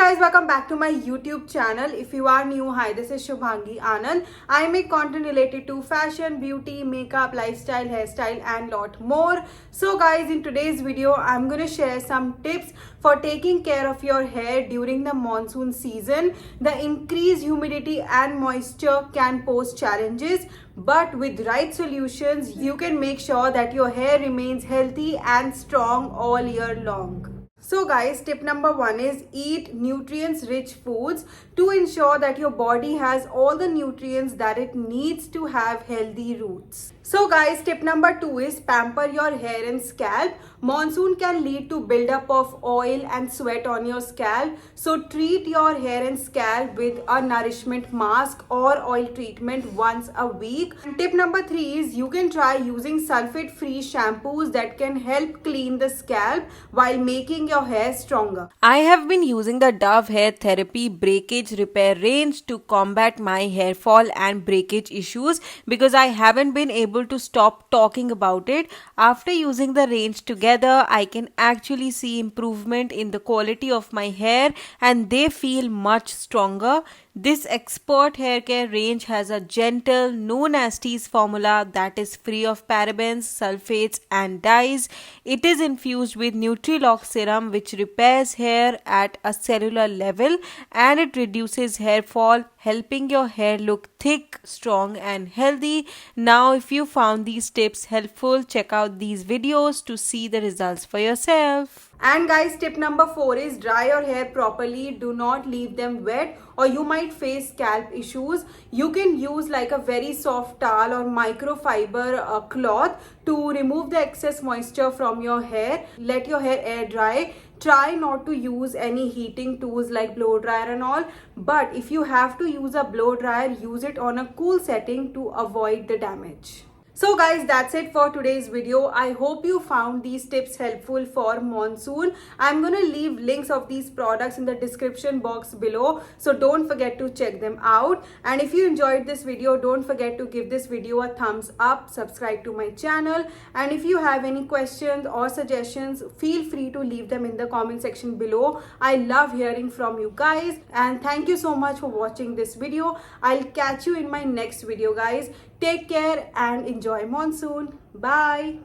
guys, welcome back to my YouTube channel. If you are new, hi, this is Shubhangi Anand. I make content related to fashion, beauty, makeup, lifestyle, hairstyle and lot more. So guys, in today's video, I'm going to share some tips for taking care of your hair during the monsoon season. The increased humidity and moisture can pose challenges, but with right solutions, you can make sure that your hair remains healthy and strong all year long. So guys, tip number 1 is eat nutrients rich foods to ensure that your body has all the nutrients that it needs to have healthy roots. So guys, tip number 2 is pamper your hair and scalp. Monsoon can lead to buildup of oil and sweat on your scalp. So treat your hair and scalp with a nourishment mask or oil treatment once a week. And tip number 3 is you can try using sulfate free shampoos that can help clean the scalp while making your hair stronger. I have been using the Dove Hair Therapy Breakage Repair range to combat my hair fall and breakage issues because I haven't been able to stop talking about it. After using the range together, I can actually see improvement in the quality of my hair and they feel much stronger. This expert hair care range has a gentle, no nasties formula that is free of parabens, sulphates and dyes. It is infused with Nutri-Lock serum which repairs hair at a cellular level and it reduces hair fall, helping your hair look thick, strong and healthy. Now if you found these tips helpful, check out these videos to see the results for yourself. And guys, tip number 4 is dry your hair properly. Do not leave them wet or you might face scalp issues. You can use like a very soft towel or microfiber cloth to remove the excess moisture from your hair. Let your hair air dry. Try not to use any heating tools like blow dryer and all. But if you have to use a blow dryer, use it on a cool setting to avoid the damage. So guys, that's it for today's video. I hope you found these tips helpful for monsoon. I'm gonna leave links of these products in the description box below, so don't forget to check them out. And if you enjoyed this video, don't forget to give this video a thumbs up, subscribe to my channel, and if you have any questions or suggestions, feel free to leave them in the comment section below. I love hearing from you guys, and thank you so much for watching this video. I'll catch you in my next video guys. Take care and enjoy monsoon. Bye.